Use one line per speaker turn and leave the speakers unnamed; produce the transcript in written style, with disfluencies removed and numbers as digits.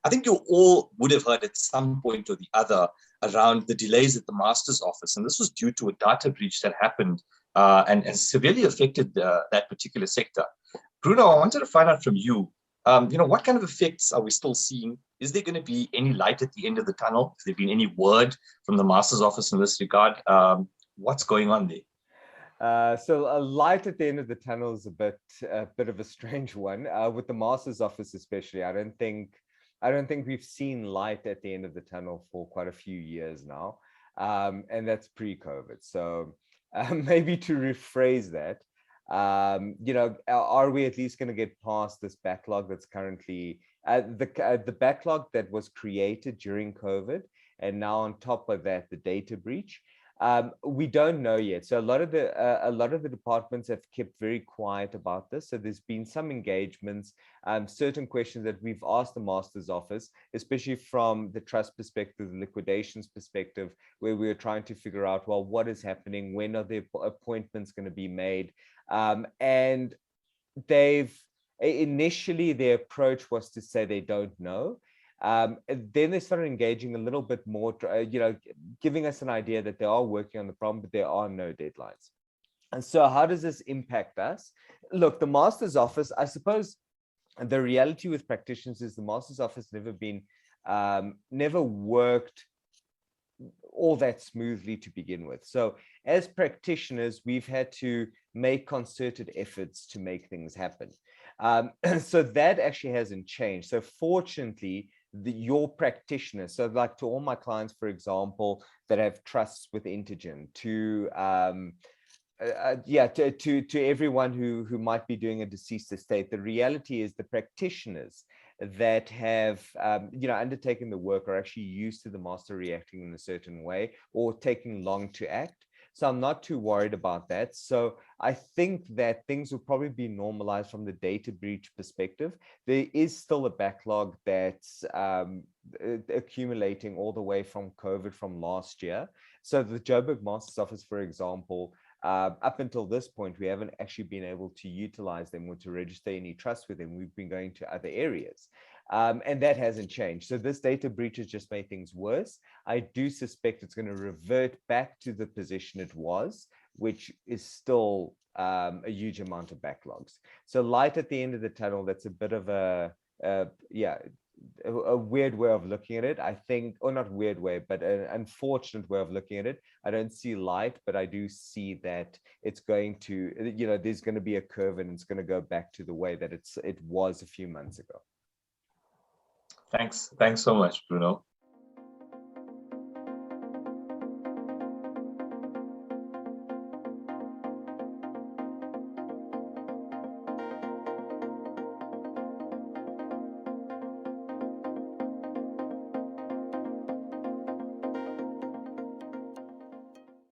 I think you all would have heard at some point or the other around the delays at the master's office. And this was due to a data breach that happened and severely affected that particular sector. Bruno, I wanted to find out from you, what kind of effects are we still seeing? Is there going to be any light at the end of the tunnel? Has there been any word from the master's office in this regard? What's going on there?
So a light at the end of the tunnel is a bit of a strange one. With the master's office especially, I don't think we've seen light at the end of the tunnel for quite a few years now, and that's pre-COVID. So maybe to rephrase that, are we at least going to get past this backlog that's currently the backlog that was created during COVID, and now on top of that, the data breach? We don't know yet. So a lot of the departments have kept very quiet about this. So there's been some engagements, certain questions that we've asked the master's office, especially from the trust perspective, the liquidations perspective, where we're trying to figure out, well, what is happening? When are the appointments going to be made? And initially their approach was to say they don't know. Then they started engaging a little bit more, giving us an idea that they are working on the problem, but there are no deadlines. And so how does this impact us? Look, the master's office, I suppose the reality with practitioners is the master's office never worked all that smoothly to begin with. So as practitioners, we've had to make concerted efforts to make things happen. So that actually hasn't changed. So fortunately, your practitioners, so like to all my clients, for example, that have trusts with Intergen, to everyone who might be doing a deceased estate, the reality is the practitioners that have undertaken the work are actually used to the master reacting in a certain way or taking long to act. So I'm not too worried about that. So I think that things will probably be normalized from the data breach perspective. There is still a backlog that's accumulating all the way from COVID from last year. So the Joburg Master's Office, for example, up until this point, we haven't actually been able to utilize them or to register any trust with them. We've been going to other areas. And that hasn't changed. So this data breach has just made things worse. I do suspect it's going to revert back to the position it was, which is still a huge amount of backlogs. So light at the end of the tunnel, that's a bit of a weird way of looking at it, I think, or not weird way, but an unfortunate way of looking at it. I don't see light, but I do see that it's going to, there's going to be a curve and it's going to go back to the way that it was a few months ago.
Thanks so much, Bruno.